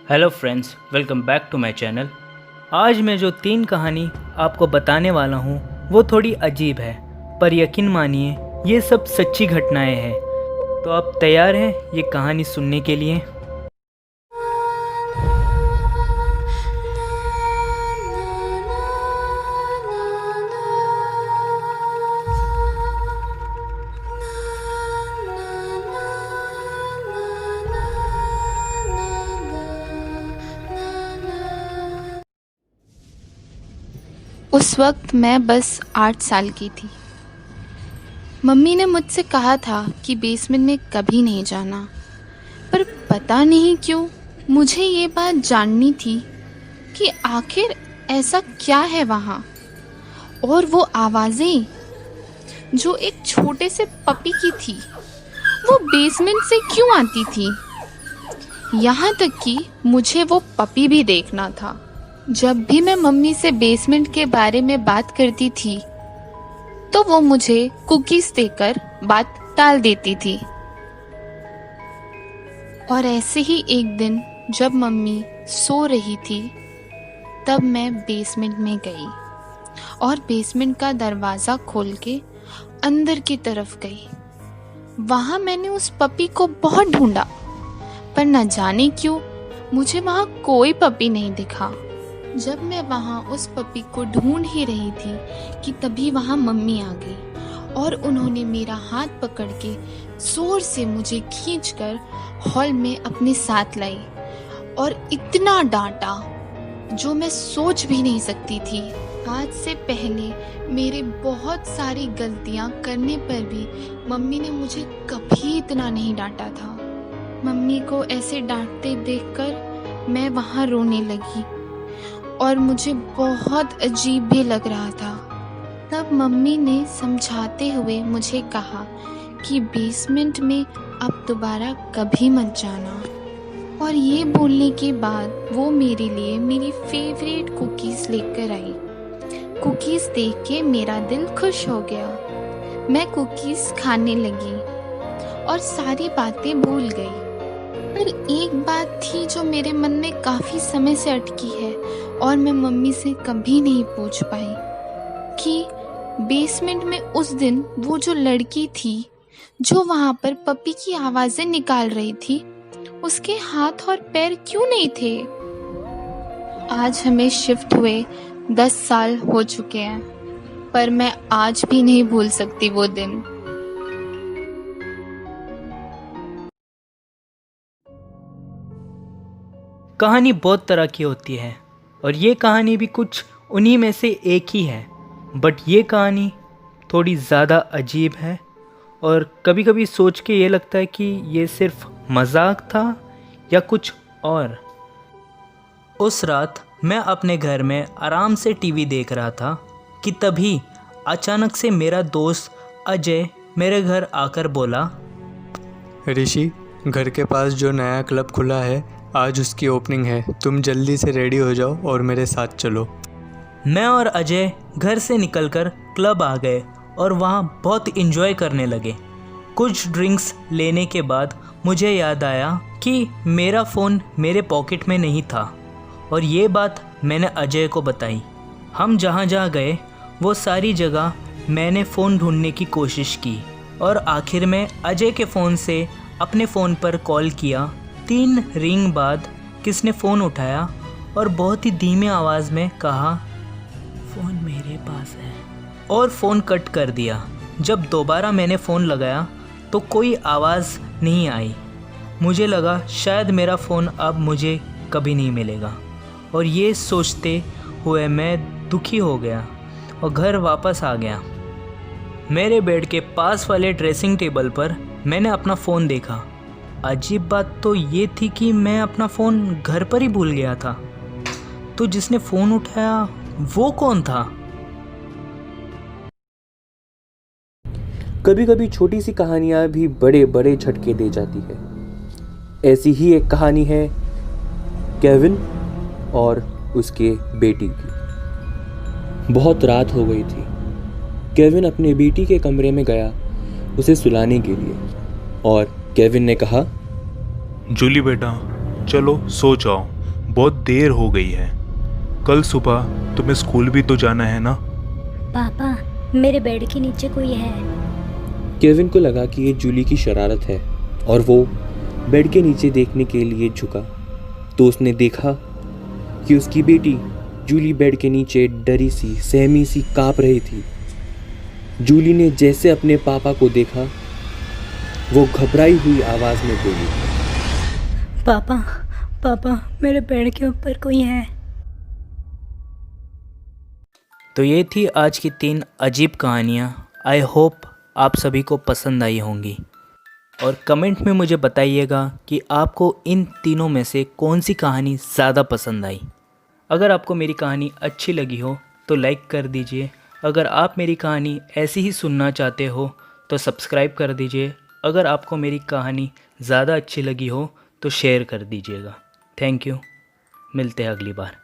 Hello friends, welcome back to my channel. आज मैं जो 3 कहानी आपको बताने वाला हूँ वो थोड़ी अजीब है, पर यकीन मानिए ये सब सच्ची घटनाएं हैं। तो आप तैयार हैं ये कहानी सुनने के लिए? उस वक्त मैं बस 8 साल की थी। मम्मी ने मुझसे कहा था कि बेसमेंट में कभी नहीं जाना, पर पता नहीं क्यों मुझे ये बात जाननी थी कि आखिर ऐसा क्या है वहाँ। और वो आवाज़ें जो एक छोटे से पपी की थी, वो बेसमेंट से क्यों आती थी। यहाँ तक कि मुझे वो पपी भी देखना था। जब भी मैं मम्मी से बेसमेंट के बारे में बात करती थी तो वो मुझे कुकीज देकर बात टाल देती थी। और ऐसे ही एक दिन जब मम्मी सो रही थी तब मैं बेसमेंट में गई और बेसमेंट का दरवाज़ा खोल के अंदर की तरफ गई। वहाँ मैंने उस पपी को बहुत ढूंढा, पर न जाने क्यों मुझे वहाँ कोई पपी नहीं दिखा। जब मैं वहाँ उस पपी को ढूंढ ही रही थी कि तभी वहाँ मम्मी आ गई और उन्होंने मेरा हाथ पकड़ के जोर से मुझे खींचकर हॉल में अपने साथ लाई और इतना डांटा जो मैं सोच भी नहीं सकती थी। आज से पहले मेरे बहुत सारी गलतियाँ करने पर भी मम्मी ने मुझे कभी इतना नहीं डांटा था। मम्मी को ऐसे डांटते देखकर मैं वहाँ रोने लगी और मुझे बहुत अजीब भी लग रहा था। तब मम्मी ने समझाते हुए मुझे कहा कि बेसमेंट में अब दोबारा कभी मत जाना। और ये बोलने के बाद वो मेरे लिए मेरी फेवरेट कुकीज़ लेकर आई। कुकीज़ देख के मेरा दिल खुश हो गया। मैं कुकीज़ खाने लगी और सारी बातें भूल गई। पर एक बात थी जो मेरे मन में काफ़ी समय से अटकी है और मैं मम्मी से कभी नहीं पूछ पाई कि बेसमेंट में उस दिन वो जो लड़की थी जो वहाँ पर पपी की आवाज़ें निकाल रही थी, उसके हाथ और पैर क्यों नहीं थे। आज हमें शिफ्ट हुए 10 साल हो चुके हैं, पर मैं आज भी नहीं भूल सकती वो दिन। कहानी बहुत तरह की होती है और ये कहानी भी कुछ उन्हीं में से एक ही है, बट ये कहानी थोड़ी ज़्यादा अजीब है और कभी कभी सोच के ये लगता है कि ये सिर्फ मजाक था या कुछ और। उस रात मैं अपने घर में आराम से टीवी देख रहा था कि तभी अचानक से मेरा दोस्त अजय मेरे घर आकर बोला, ऋषि, घर के पास जो नया क्लब खुला है आज उसकी ओपनिंग है, तुम जल्दी से रेडी हो जाओ और मेरे साथ चलो। मैं और अजय घर से निकलकर क्लब आ गए और वहाँ बहुत इन्जॉय करने लगे। कुछ ड्रिंक्स लेने के बाद मुझे याद आया कि मेरा फ़ोन मेरे पॉकेट में नहीं था और ये बात मैंने अजय को बताई। हम जहाँ जहाँ गए वो सारी जगह मैंने फ़ोन ढूंढने की कोशिश की और आखिर में अजय के फ़ोन से अपने फ़ोन पर कॉल किया। 3 रिंग बाद किसने फ़ोन उठाया और बहुत ही धीमी आवाज़ में कहा, फ़ोन मेरे पास है, और फ़ोन कट कर दिया। जब दोबारा मैंने फ़ोन लगाया तो कोई आवाज़ नहीं आई। मुझे लगा शायद मेरा फ़ोन अब मुझे कभी नहीं मिलेगा और ये सोचते हुए मैं दुखी हो गया और घर वापस आ गया। मेरे बेड के पास वाले ड्रेसिंग टेबल पर मैंने अपना फ़ोन देखा। अजीब बात तो ये थी कि मैं अपना फ़ोन घर पर ही भूल गया था। तो जिसने फ़ोन उठाया वो कौन था? कभी कभी छोटी सी कहानियाँ भी बड़े बड़े झटके दे जाती है। ऐसी ही एक कहानी है केविन और उसके बेटी की। बहुत रात हो गई थी। केविन अपने बेटी के कमरे में गया उसे सुलाने के लिए और केविन ने कहा, जूली बेटा, चलो सो जाओ। बहुत देर हो गई है। कल सुबह तुम्हें स्कूल भी तो जाना है ना। पापा, मेरे बेड के नीचे कोई है। केविन को लगा कि ये जूली की शरारत है और वो बेड के नीचे देखने के लिए झुका तो उसने देखा कि उसकी बेटी जूली बेड के नीचे डरी सी सहमी सी काँप रही थी। जूली ने जैसे अपने पापा को देखा वो घबराई हुई आवाज़ में बोली, पापा, पापा, मेरे बेड के ऊपर कोई है। तो ये थी आज की 3 अजीब कहानियाँ। आई होप आप सभी को पसंद आई होंगी और कमेंट में मुझे बताइएगा कि आपको इन तीनों में से कौन सी कहानी ज़्यादा पसंद आई। अगर आपको मेरी कहानी अच्छी लगी हो तो लाइक कर दीजिए। अगर आप मेरी कहानी ऐसी ही सुनना चाहते हो तो सब्सक्राइब कर दीजिए। अगर आपको मेरी कहानी ज़्यादा अच्छी लगी हो तो शेयर कर दीजिएगा। Thank you. मिलते हैं अगली बार।